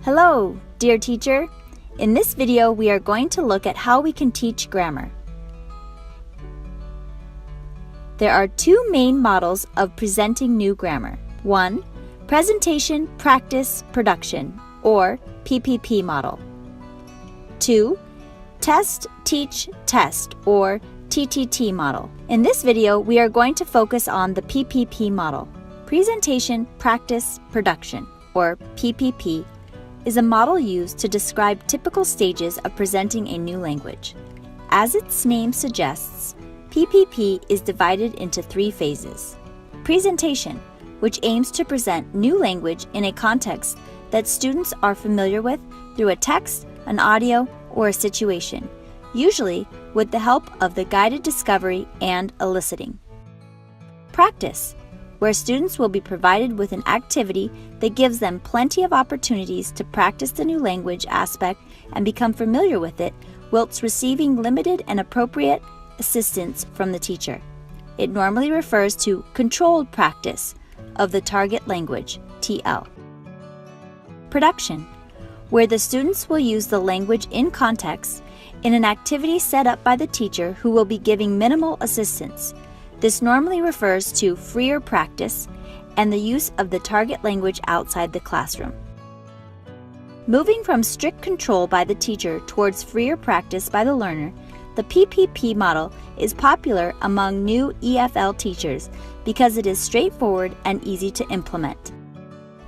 Hello, dear teacher. In this video, we are going to look at how we can teach grammar. There are two main models of presenting new grammar. 1. Presentation, Practice, Production, or PPP model. 2. Test, Teach, Test, or TTT model. In this video, we are going to focus on the PPP model. Presentation, Practice, Production, or PPP, is a model used to describe typical stages of presenting a new language. As its name suggests, PPP is divided into 3 phases. Presentation, which aims to present new language in a context that students are familiar with through a text, an audio, or a situation, usually with the help of the guided discovery and eliciting. Practice, where students will be provided with an activity that gives them plenty of opportunities to practice the new language aspect and become familiar with it, whilst receiving limited and appropriate assistance from the teacher. It normally refers to controlled practice of the target language, TL. Production, where the students will use the language in context in an activity set up by the teacher who will be giving minimal assistance. This normally refers to freer practice and the use of the target language outside the classroom. Moving from strict control by the teacher towards freer practice by the learner, the PPP model is popular among new EFL teachers because it is straightforward and easy to implement.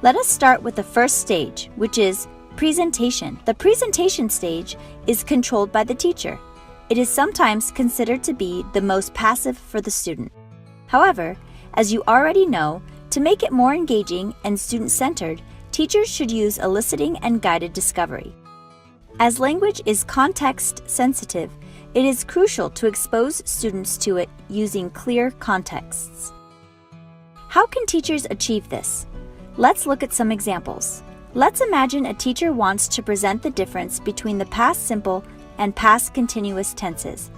Let us start with the first stage, which is presentation. The presentation stage is controlled by the teacher. It is sometimes considered to be the most passive for the student. However, as you already know, to make it more engaging and student-centered, teachers should use eliciting and guided discovery. As language is context-sensitive, it is crucial to expose students to it using clear contexts. How can teachers achieve this? Let's look at some examples. Let's imagine a teacher wants to present the difference between the past simple and past continuous tenses.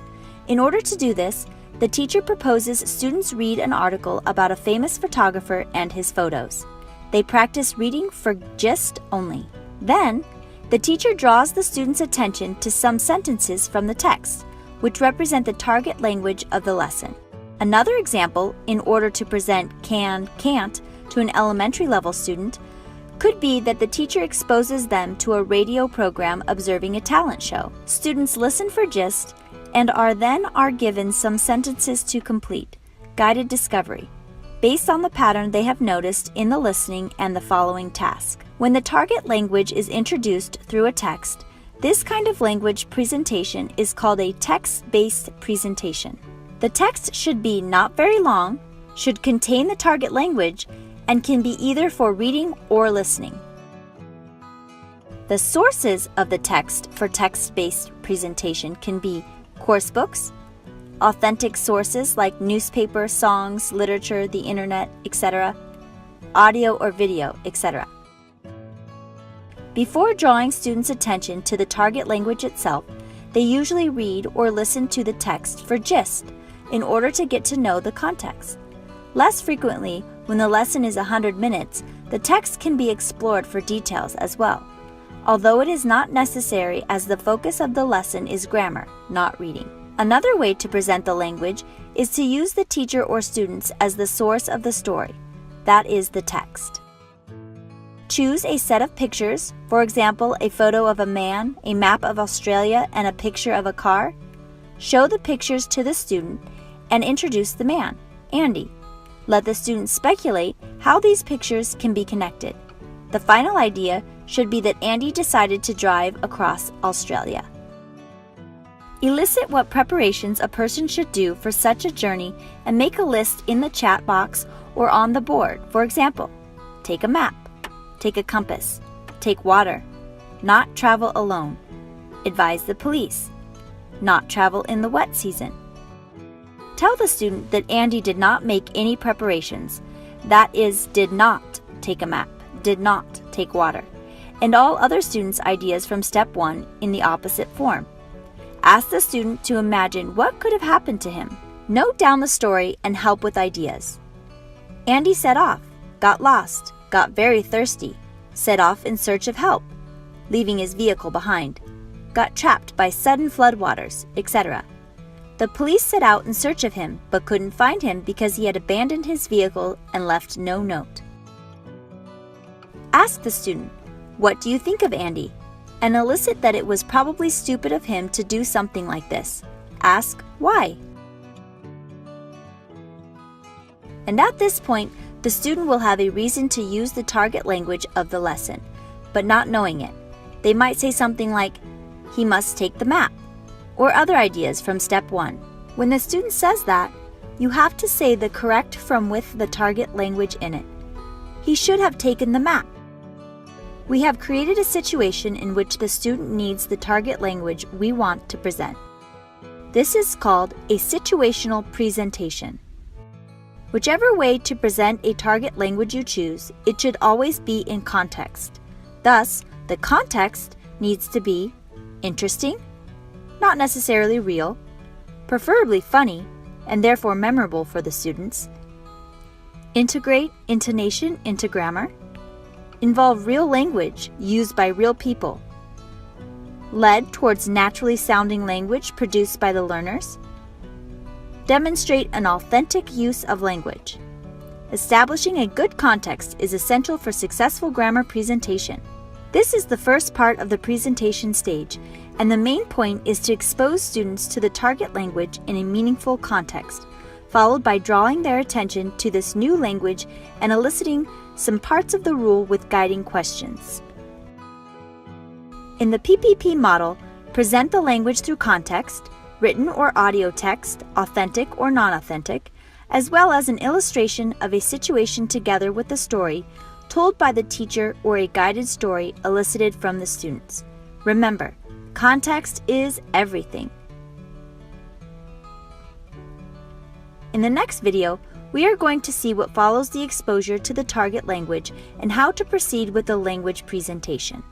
In order to do this, the teacher proposes students read an article about a famous photographer and his photos. They practice reading for gist only. Then, the teacher draws the students' attention to some sentences from the text, which represent the target language of the lesson. Another example, in order to present can, can't to an elementary level student, could be that the teacher exposes them to a radio program observing a talent show. Students listen for gist and are given some sentences to complete, guided discovery, based on the pattern they have noticed in the listening and the following task. When the target language is introduced through a text, this kind of language presentation is called a text-based presentation. The text should be not very long, should contain the target language, and can be either for reading or listening. The sources of the text for text-based presentation can be course books, authentic sources like newspaper, songs, literature, the internet, etc., audio or video, etc. Before drawing students' attention to the target language itself, they usually read or listen to the text for gist in order to get to know the context. Less frequently, when the lesson is 100 minutes, the text can be explored for details as well, although it is not necessary as the focus of the lesson is grammar, not reading. Another way to present the language is to use the teacher or students as the source of the story, that is, the text. Choose a set of pictures, for example, a photo of a man, a map of Australia, and a picture of a car. Show the pictures to the student and introduce the man, Andy. Let the students speculate how these pictures can be connected. The final idea should be that Andy decided to drive across Australia. Elicit what preparations a person should do for such a journey and make a list in the chat box or on the board. For example, take a map, take a compass, take water, not travel alone, advise the police, not travel in the wet season. Tell the student that Andy did not make any preparations, that is, did not take a map, did not take water, and all other students' ideas from step 1 in the opposite form. Ask the student to imagine what could have happened to him. Note down the story and help with ideas. Andy set off, got lost, got very thirsty, set off in search of help, leaving his vehicle behind, got trapped by sudden floodwaters, etc. The police set out in search of him but couldn't find him because he had abandoned his vehicle and left no note. Ask the student, "What do you think of Andy?" and elicit that it was probably stupid of him to do something like this. Ask why. And at this point, the student will have a reason to use the target language of the lesson, but not knowing it. They might say something like, "He must take the map," or other ideas from step 1. When the student says that, you have to say the correct from with the target language in it. He should have taken the map. We have created a situation in which the student needs the target language we want to present. This is called a situational presentation. Whichever way to present a target language you choose, it should always be in context. Thus, the context needs to be interesting, not necessarily real, preferably funny, and therefore memorable for the students. Integrate intonation into grammar. Involve real language used by real people. Led towards naturally sounding language produced by the learners. Demonstrate an authentic use of language. Establishing a good context is essential for successful grammar presentation. This is the first part of the presentation stage, and the main point is to expose students to the target language in a meaningful context, followed by drawing their attention to this new language and eliciting some parts of the rule with guiding questions. In the PPP model, present the language through context, written or audio text, authentic or non-authentic, as well as an illustration of a situation together with the story told by the teacher or a guided story elicited from the students. Remember, context is everything. In the next video, we are going to see what follows the exposure to the target language and how to proceed with the language presentation.